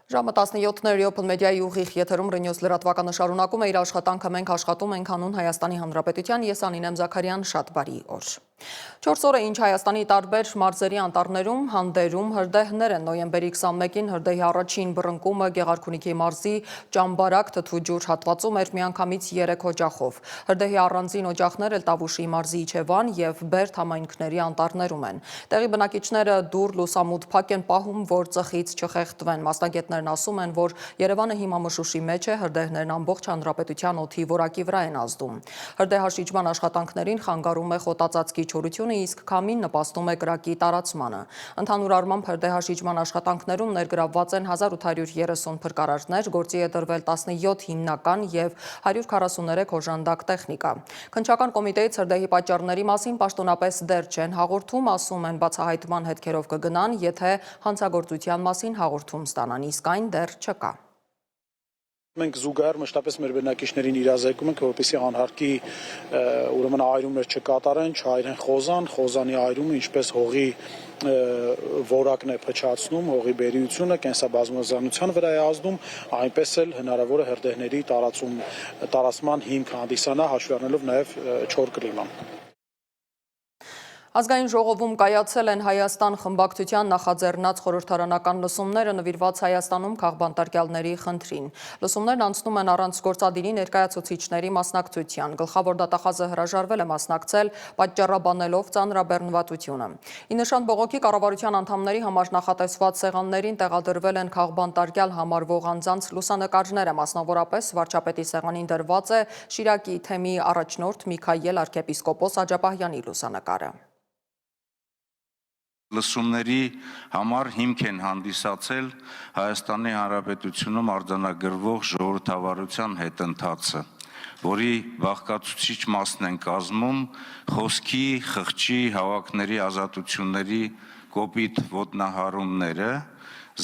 Ժամը 17-ներ Open Media-ի ուղիղ եթերում Ռենյուս լրատվականը շարունակում է իր աշխատանքը մենք աշխատում ենք հանուն Հայաստանի Հանրապետության, ես Անինեմ Զաքարյան, շատ բարի օր։ 4 օրը ինչ Հայաստանի տարբեր մարզերի անտառներում հանդերում հրդեհներ են նոյեմբերի 21-ին հրդեհի առաջին բռնկումը Գեղարքունիքի մարզի Ճամբարակ թթուջուր հատվածում էր միանգամից 3 օջախով։ Հրդեհի առանձին օջախներ էլ Տավուշի մարզի Իջևան եւ Բերդ համայնքների անտառներում են։ Տեղի բնակիչները դուր լուսամուտ փակ են պահում, որ ծխից չխեղդվեն։ Մասնագետներն ասում են, որ Երևանը հիմա մշուշի մեջ է, հրդեհներն ամբողջ հանրապետության օդի որակի վրա են ազդում։ Հրդեհաշիջման աշխատանքներին խանգարում է խոտածածկի չորությունը, իսկ քամին նպաստում է կրակի տարածմանը։ Ընդհանուր առմամբ հրդեհաշիջման աշխատանքներում ներգրավված են 1830 փրկարարներ, գործի է դրվել 17 հիմնական եւ 143 օժանդակ տեխնիկա։ Քննչական կոմիտեից հրդեհի պատճառների մասին պաշտոնապես դեռ չեն հաղորդում, ասում են բացահայտման հետքերով կգնան, եթե հանցագործության մասին հաղորդում ստանան, իսկ այն դեռ չկա։ Մենք զուգահեռ մշտապես մեր բնակիչներին իրազեկում ենք, որպեսզի անհարկի ուրեմն այրումներ չկատարեն, չայրեն խոզան, խոզանի այրումը ինչպես հողի որակն է փչացնում, հողի բերիությունը, կենսաբազմազանության վրա է ազդում, այնպես էլ հնարավոր է հրդեհների տարածման հիմք հանդիսանա, հաշվի առնելով նաև չոր կլիման։ Ազգային ժողովում կայացել են Հայաստան խմբակցության նախաձեռնած խորհրդարանական լսումները նվիրված Հայաստանում քաղբանտարկյալների խնդրին։ Լսումներն անցնում են առանց գործադիրի ներկայացուցիչների մասնակցության։ Գլխավոր դատախազը հրաժարվել է մասնակցել, պատճառաբանելով ծանրաբեռնվածությունը։ Ի նշան բողոքի կառավարության անդամների համար նախատեսված սեղաններին տեղադրվել են քաղբանտարկյալ համարվող անձանց լուսանկարները, մասնավորապես վարչապետի սեղանին դրված է Շիրակի թեմի առաջնորդ Միքայել arczepiskopos Աջապահյանի լուսանկարը։ Լսումների համար հիմք են հանդիսացել Հայաստանի Հանրապետությունում արձանագրվող ժողովրդավարության հետընթացը, որի բաղկացուցիչ մասն են կազմում խոսքի, խղճի, հավաքների ազատությունների կոպիտ ոտնահարումները,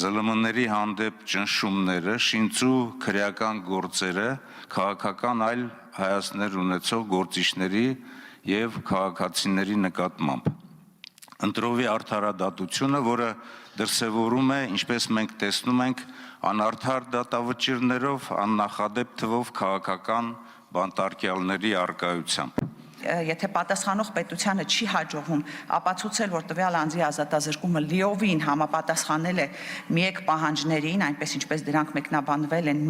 ԶԼՄ-ների հանդեպ ճնշումները, շինծու քրեական գործերը, քաղաքական այլ հայացքներ ունեցող գործիչների եւ քաղաքացիների նկատմամբ։ Ընտրովի արդարադատությունը, որը դրսևորում է, ինչպես մենք տեսնում ենք, անարդար դատավճիռներով, աննախադեպ թվով քաղաքական բանտարկյալների առկայությամբ։ Եթե պատասխանող պետությանը չի հաջողվում ապացուցել, որ տվյալ անձի ազատազրկումը լիովին համապատասխանել է միեք պահանջներին, այնպես ինչպես դրանք մեկնաբանվել են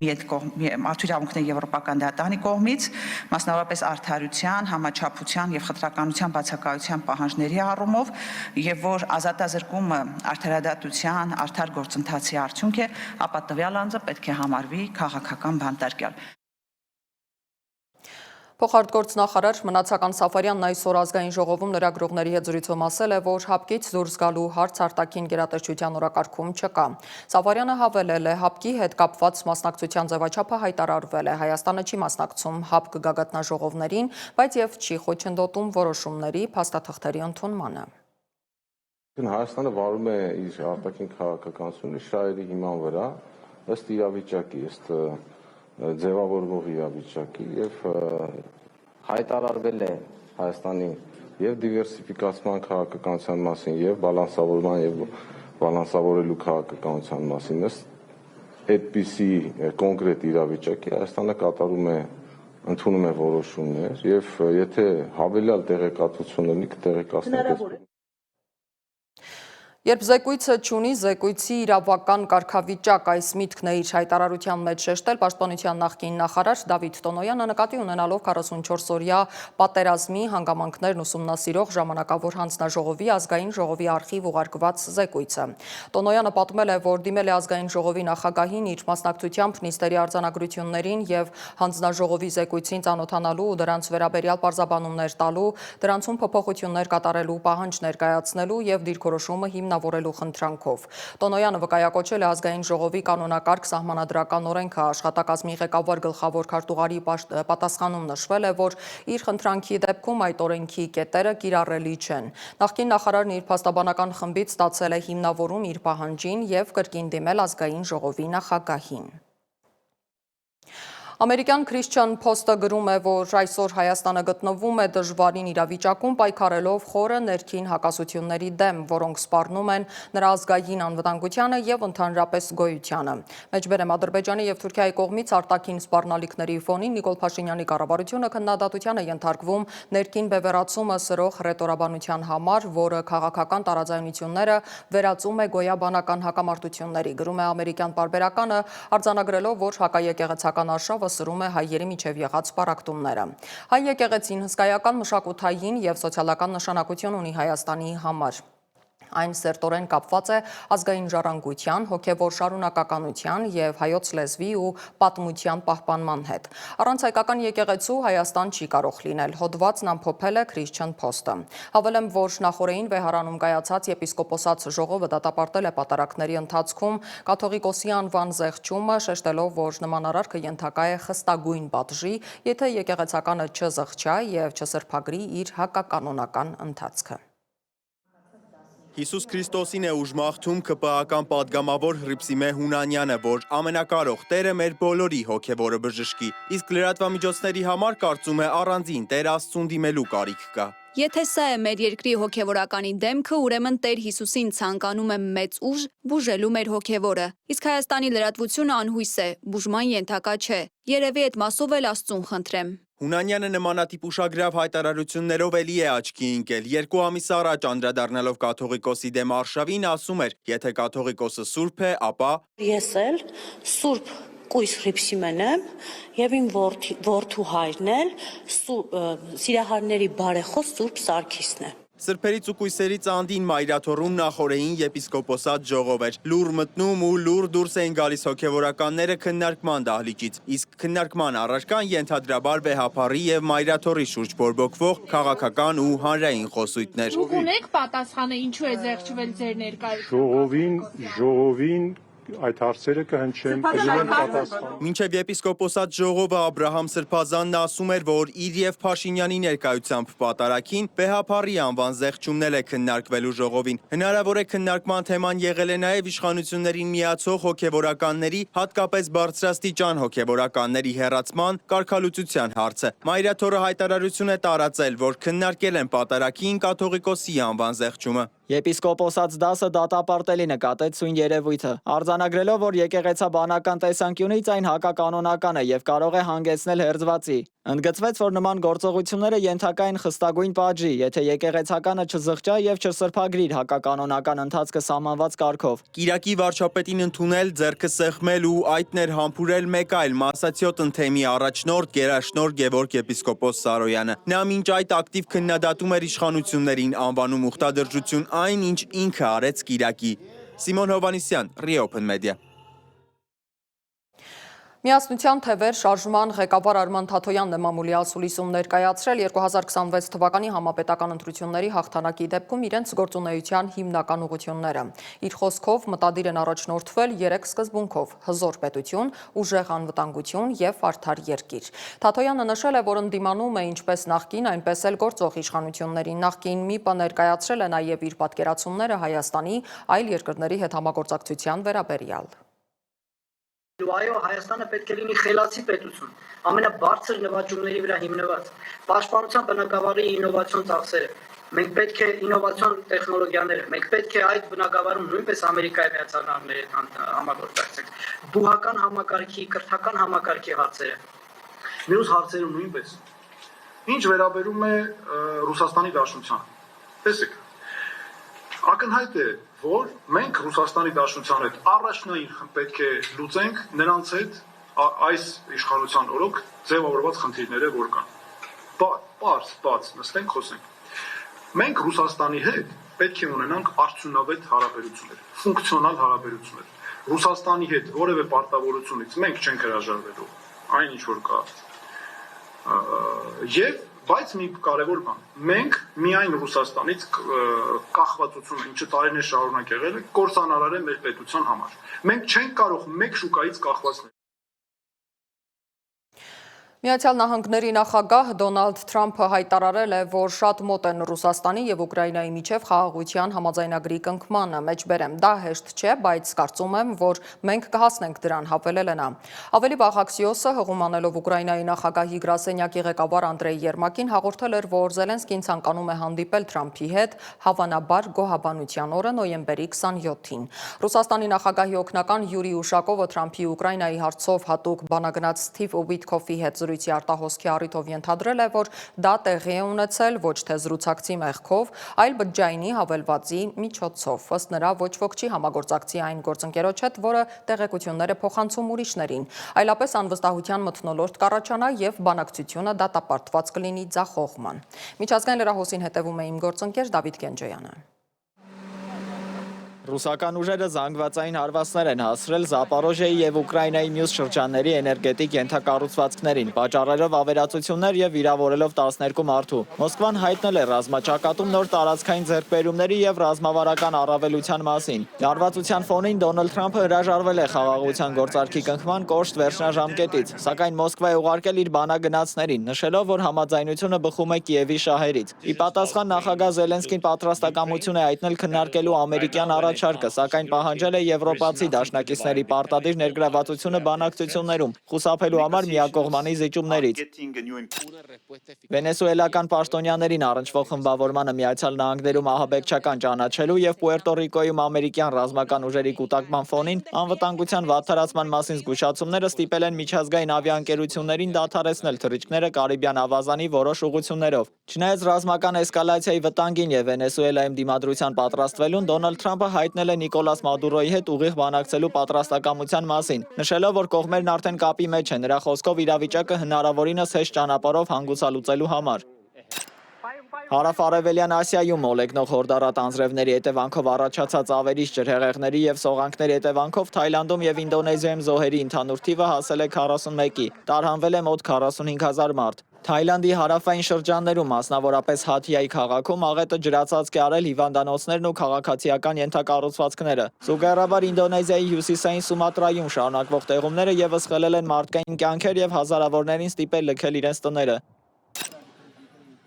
Մարդու իրավունքների Եվրոպական դատարանի կողմից, մասնավորապես արդարության, համաչափության եւ խտրականության բացակայության պահանջների առումով, եւ որ ազատազրկումը արդարադատության, արդար գործընթացի արդյունք է, ապա տվյալ անձը պետք է համարվի քաղաքական բանտարկյալ։ Փոխարտգործնախարար Մնացական Սաֆարյանն այսօր ազգային ժողովում լրագրողների հետ զրույցում ասել է, որ հապկից դուրս գալու հարց արտաքին գերատեսչության օրակարգում չկա։ Սաֆարյանը հավելել է, հապկի հետ կապված մասնակցության ձևաչափը հայտարարվել է, Հայաստանը չի մասնակցում հապկ գագաթնաժողովներին, բայց եւ չի խոչընդոտում որոշումների փաստաթղթերի ընդունմանը։ Հայաստանը վարում է իր արտաքին քաղաքականությունը շահերի հիման վրա, ըստ իրավիճակի, ըստ ձևավորվող իրավիճակի եւ հայտարարվել է Հայաստանի եւ դիվերսիֆիկացման քաղաքականության մասին եւ բալանսավորման եւ բալանսավորելու քաղաքականության մասին ըստ այդպիսի կոնկրետ իրավիճակի Հայաստանը ընդունում է որոշումներ եւ եթե հավելյալ տեղեկատվություն լինի կտեղեկացնենք։ Երբ զեկույցը չունի, զեկույցի իրավական կարգավիճակ, այս միտքն է իր հայտարարության մեջ շեշտել պաշտպանության նախկին նախարար Դավիթ Տոնոյանը նկատի ունենալով 44-օրյա պատերազմի հանգամանքներն ուսումնասիրող ժամանակավոր հանձնաժողովի ազգային ժողովի արխիվ ուղարկված զեկույցը։ Տոնոյանը պատմել է, որ դիմել է ազգային ժողովի նախագահին իր մասնակցությամբ նիստերի արձանագրություններին եւ հանձնաժողովի զեկույցին ծանոթանալու ու դրանց վերաբերյալ պարզաբանումներ տալու, դրանցում փոփոխություններ կատարելու պահանջ ներկայացնելու եւ դիրքորոշումը հիմնավորելու խնդրանքով։ Տոնոյանը վկայակոչել է ազգային ժողովի կանոնակարգ սահմանադրական օրենքը, աշխատակազմի ղեկավար գլխավոր քարտուղարի պատասխանում նշվել է, որ իր խնդրանքի դեպքում այդ օրենքի կետերը կիրառելի չեն։ Նախկին նախարարն իր փաստաբանական խմբից ստացել է հիմնավորում իր պահանջին եւ կրկին դիմել ազգային ժողովի նախագահին։ Ամերիկյան Christian Post-ը գրում է, որ այսօր Հայաստանը գտնվում է դժվարին իրավիճակում պայքարելով խորը ներքին հակասությունների դեմ, որոնք սպառնում են նրա ազգային անվտանգությանը եւ ընդհանրապես գոյությանը։ Մեջբերեմ Ադրբեջանի եւ Թուրքիայի կողմից արտաքին սպառնալիքների ֆոնին Նիկոլ Փաշինյանի կառավարությունը քննադատության է ենթարկվում ներքին բևեռացումը սրող ռետորաբանության համար, որը քաղաքական տարաձայնությունները վերածում է գոյաբանական հակամարտությունների։ Գրում է ամերիկյան պարբերականը, արձանագրելով, որ հակաեկեղեցական արշավը սրում է հայերի միջև եղած պարակտումները։ Հայ եկեղեցին հսկայական մշակութային եւ սոցիալական նշանակություն ունի Հայաստանի համար։ Այն սերտորեն կապված է ազգային ժառանգության, հոգևոր շարունակականության եւ հայոց լեզվի ու պատմության պահպանման հետ։ Առանց հայկական եկեղեցու Հայաստան չի կարող լինել, հոդվածն ամփոփել է Christian Post-ը։ Հավելեմ, որ նախորդին Վեհարանում կայացած եպիսկոպոսատ ժողովը դատապարտել է պատարակների ընթացքում կաթողիկոսի անվան զեղչումը, շեշտելով, որ նման արարքը ենթակա է խստագույն պատժի, եթե եկեղեցականը չզղջա եւ չսրբագրի իր հակականոնական ընթացքը։ Հիսուս Քրիստոսին է ուժմախթում ԿՊԱ-ական պատգամավոր Հռիփսիմե Հունանյանը, որ ամենակարող Տերը մեր բոլորի հոգևորը բժշկի, իսկ լրատվամիջոցների համար կարծում է առանձին Տեր Աստծուն դիմելու կարիք կա։ Եթե սա է մեր երկրի հոգևորականի դեմքը, ուրեմն Տեր Հիսուսին ցանկանում է մեծ ուժ բուժելու մեր հոգևորը։ Իսկ Հայաստանի լրատվությունը անհույս է, բուժման ենթակա չէ։ Երևի այդ մասով էլ Աստծուն խնդրեմ։ Հունանյանը նմանատիպ ուշագրավ հայտարարություններով էլի է աչքի ընկել։ 2 ամիս առաջ անդրադառնալով կաթողիկոսի դեմ արշավին ասում էր, եթե կաթողիկոսը սուրբ է, ապա ես էլ սուրբ կույս Հռիփսիմեն եմ եւ իմ որդու հայրն էլ սիրահարների բարեխոս Սուրբ Սարգիսն է։ Սրբերից ու կույսերից անդին մայրաթոռում նախորդին եպիսկոպոսատ ժողով էր։ Լուր մտնում ու լուր դուրս էին գալիս հոգևորականները քննարկման դահլիճից, իսկ քննարկման առարկան ենթադրաբար վեհափառի եւ մայրաթոռի շուրջ բորբոքվող քաղաքական ու հանրային խոսույթներ։ Դուք ունեք պատասխանը ինչու է զեղչվել ձեր ներկայությունը։ Ժողովին այդ հարցերը կհնչեն պատասխան։ Մինչև եպիսկոպոսատ ժողովը Աբրահամ Սրբազանն ասում էր, որ իր եւ Փաշինյանի ներկայությամբ պատարակին վեհափառի անվան զեղչումն է քննարկվելու ժողովին։ Հնարավոր է քննարկման թեման եղել է նաեւ իշխանություններին միացող հոգևորականների, հատկապես բարձրաստիճան հոգևորականների հեռացման կարգալուծության հարցը։ Մայրաթոռը հայտարարություն է տարածել, որ քննարկել են պատարակին կաթողիկոսի անվան զեղչումը։ Եպիսկոպոսած դասը դատապարտելի նկատեց սույն երևույթը, արձանագրելով, որ եկեղեցաբանական տեսանկյունից այն հակականոնական է եւ կարող է հանգեցնել հերձվածի։ Ընդգծվեց, որ նման գործողությունները ենթակա են խստագույն պատժի, եթե եկեղեցականը չզղջա եւ չսրբագրի իր հակականոնական ընթացքը սահմանված կարգով։ Կիրակի վարչապետին ընդունել, ձեռքը սեղմել ու այդ ներհամբուրել մեկ այլ Մասացիոտ ընթեմի առաջնորդ գերաշնորհ Գևորգ եպիսկոպոս Սարոյանը։ Նա մինչ այդ ակտիվ քննադատում էր իշխանություններին, անվանում ուխտադրժություն այն, ինչ ինքը արեց Կիրակի։ Սիմոն Հովանիսյան, Reopen Media։ Միասնության թևեր շարժման ղեկավար Արման Թաթոյանն է մամուլի ասուլիսում ներկայացրել 2026 թվականի համապետական ընտրությունների հաղթանակի դեպքում իրենց գործունեության հիմնական ուղղությունները։ Իր խոսքով մտադիր են առաջնորդվել 3 սկզբունքով՝ հզոր պետություն, ուժեղ անվտանգություն եւ արդար երկիր։ Թաթոյանը նշել է, որ ընդդիմանում է ինչպես նախկին, այնպես էլ գործող իշխանություններին։ Նախկին ՄԻՊ-ը ներկայացրել է նաեւ իր պատկերացումները Հայաստանի այլ երկրների հետ համագործակցության վերաբերյալ։ Այո, Հայաստանը պետք է լինի խելացի պետություն, ամենաբարձր նվաճումների վրա հիմնված, պաշտպանության բնագավառի ինովացիոն ծախսերը։ Մենք պետք է ինովացիոն տեխնոլոգիաները, մենք պետք է այդ բնագավառում նույնպես Ամերիկայի Միացյալ Նահանգների հետ համագործակցենք։ Բուհական համակարգի, կրթական համակարգի հարցերը։ Մյուս հարցերը նույնպես։ Ինչ վերաբերում է Ռուսաստանի Դաշնությանը։ Տեսեք, ակնհայտ է, որ մենք Ռուսաստանի Դաշնության հետ առաջնային պետք է լուծենք նրանց հետ այս իշխանության օրոք ձևավորված խնդիրները, որ կան։ Բաց նստենք, խոսենք։ Մենք Ռուսաստանի հետ պետք է ունենանք արդյունավետ հարաբերություններ, ֆունկցիոնալ հարաբերություններ։ Ռուսաստանի հետ որևէ պարտավորությունից մենք չենք հրաժարվելու, այն ինչ որ կա։ Բայց մի կարևոր բան, մենք միայն Ռուսաստանից կախվածությունը, ինչը տարիներ շարունակ եղել է, կործանարար է մեր պետության համար։ Մենք չենք կարող մեկ շուկայից կախվածնել։ Միացյալ Նահանգների նախագահ Դոնալդ Թրամփը հայտարարել է, որ շատ մոտ են Ռուսաստանի եւ Ուկրաինայի միջև խաղաղության համաձայնագրի կնքմանը։ Մեջբերեմ, դա հեշտ չէ, բայց կարծում եմ, որ մենք կհասնենք դրան, հավելել է նա։ Ավելի վաղ Axios-ը հղումանելով Ուկրաինայի նախագահի գրասենյակի ղեկավար Անդրեյ Երմակին հաղորդել էր, որ Զելենսկին ցանկանում է հանդիպել Թրամփի հետ հավանաբար գոհաբանության օրը նոյեմբերի 27-ին։ Ռուսաստանի նախագահի օգնական Յուրի Ուշակովը Թրամփի Ուկրաինայի հարցով հատուկ բանագնաց Սթիվ Ուիթքոֆի հետ զրույցի արտահոսքի առիթով ենթադրել է, որ դա տեղի է ունեցել ոչ թե զրուցակցի մեղքով, այլ բջջայինի հավելվածի միջոցով։ Ըստ նրա ոչ ոք չի համագործակցի այն գործընկերոջ հետ, որը տեղեկություններ է փոխանցում ուրիշներին, այլապես անվստահության մթնոլորտ կառաջանա եւ բանակցությունը դատապարտված կլինի ձախողման։ Միջազգային լրահոսին հետևում է իմ գործընկեր Դավիթ Գենջոյանը։ Ռուսական ուժերը զանգվածային հարվածներ են հասրել Զապորոժիայի եւ Ուկրաինայի մյուս շրջանների էներգետիկ ենթակառուցվածքներին, պատճառելով ավերածություններ եւ վիրավորելով 12 մարդու։ Մոսկվան հայտնել է ռազմաճակատում նոր տարածքային ձեռքբերումների եւ ռազմավարական առավելության մասին։ Հարվածության ֆոնին Դոնալդ Թրամփը հրաժարվել է խաղաղության գործարքի կնքման կոշտ վերջնաժամկետից, սակայն Մոսկվա է ուղարկել իր բանագնացներին, նշելով, որ համաձայնությունը բխում է Կիևի շահերից։ Ի պատասխան նախագահ Զելենսկին պատրաստակամություն է հայտնել քննարկելու ամերիկյան առաջարկը, սակայն պահանջել է եվրոպացի դաշնակիցների պարտադիր ներգրավվածությունը բանակցություններում, խուսափելու համար միակողմանի զիջումներից։ Վենեսուելական պաշտոնյաներին առնչվող խմբավորմանը Միացյալ Նահանգներում ահաբեկչական ճանաչելու եւ Պուերտո Ռիկոյում ամերիկյան ռազմական ուժերի կուտակման ֆոնին անվտանգության վատթարացման մասին զգուշացումները ստիպել են միջազգային ավիաընկերություններին դադարեցնել թռիչքները Կարիբյան ավազանի որոշ ուղղություններով։ Չնայած ռազմական էսկալացիայի վտանգին եւ Վենեսուելայում դիմադրության պատրաստվելուն Դոնալդ Թրամփը հայտնել է Նիկոլաս Մադուրոյի հետ ուղիղ բանակցելու պատրաստակամության մասին, նշելով, որ կողմերն արդեն կապի մեջ են, նրա խոսքով իրավիճակը հնարավորինս հեշտ ճանապարհով հանգուցալուծելու համար։ Հարավ-արևելյան Ասիայում մոլեգնող հորդառատ անձրևների հետևանքով առաջացած ավերիչ ջրհեղեղների եւ սողանքների հետևանքով Թայլանդում եւ Ինդոնեզիայում զոհերի ընդհանուր թիվը հասել է 41-ի, տարհանվել է մոտ 45,000 մարդ։ Թայլանդի հարավային շրջաններում, մասնավորապես Հաթիայի քաղաքում, աղետը ջրածածկ է արել հիվանդանոցներն ու քաղաքացիական ենթակառուցվածքները։ Զուգահեռաբար Ինդոնեզիայի հյուսիսային Սումատրայում շարունակվող տեղումները եւս խլել են մարդկային կյանքեր եւ հազարավորներին ստիպել լքել իրենց տները։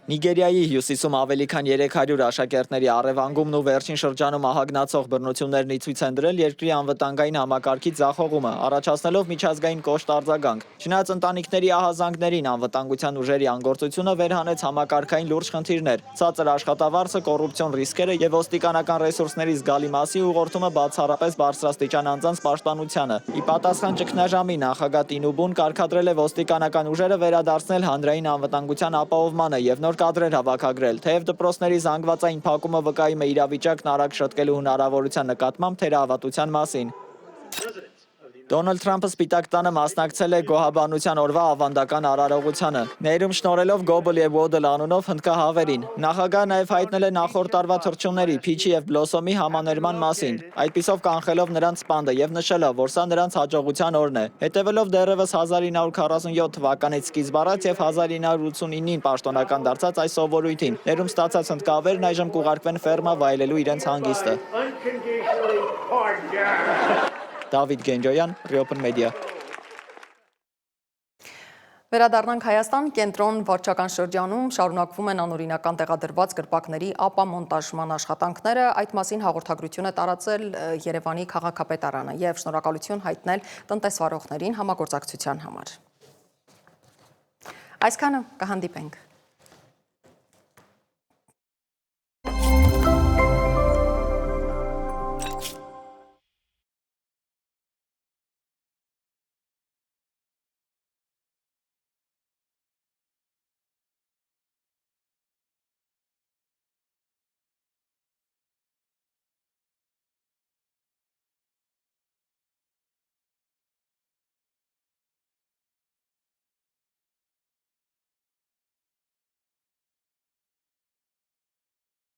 Նիգերիայի հյուսիսում ավելի քան 300 աշակերտների առևանգումն ու վերջին շրջանում ահագնացող բռնություններն ի ցույց են դրել երկրի անվտանգային համակարգի ձախողումը, առաջացնելով միջազգային կոշտ արձագանք։ Չնայած ընտանիքների ահազանգներին անվտանգության ուժերի անգործությունը վերհանեց համակարգային լուրջ խնդիրներ, ցածր աշխատավարձը, կոռուպցիոն ռիսկերը եւ ոստիկանական ռեսուրսների զգալի մասի ուղղորդումը բացառապես բարձրաստիճան անձանց պաշտպանությանը։ Ի պատասխան ճգնաժամի նախագահ Տինուբուն կարգադրել է ոստիկանական ուժերը վերադարձնել հանրային անվտանգության ապահովմանը եւ նոր կադրեր հավաքագրել, թեև դպրոցների զանգվածային փակումը վկայում է իրավիճակն արագ շտկելու հնարավորության նկատմամբ թերահավատության մասին։ Դոնալդ Թրամփը Սպիտակ տանը մասնակցել է գոհաբանության օրվա ավանդական արարողությանը, ներում շնորհելով Գոբլ եւ Ոդլ անունով հնդկահավերին։ Նախագահը նաեւ հայտնել է նախորդ տարվա թռչունների Փիչի եւ Բլոսոմի համաներման մասին, այդպիսով կանխելով նրանց սպանդը եւ նշելով, որ սա նրանց հաջողության օրն է։ Հետևելով դեռևս 1947 թվականից սկիզբ առած եւ 1989-ին պաշտոնական դարձած այս սովորույթին, ներում ստացած հնդկահավերն այժմ կուղարկվեն ֆերմա վայելելու իրենց հանգիստը։ Դավիթ Գենջոյան, Open Media։ Վերադառնանք Հայաստան, կենտրոն վարչական շրջանում շարունակվում են անօրինական տեղադրված կրպակների ապամոնտաժման աշխատանքները, այդ մասին հաղորդագրություն է տարածել Երևանի քաղաքապետարանը եւ շնորհակալություն հայտնել տնտեսվարողներին համագործակցության համար։ Այսքանը կհանդիպենք։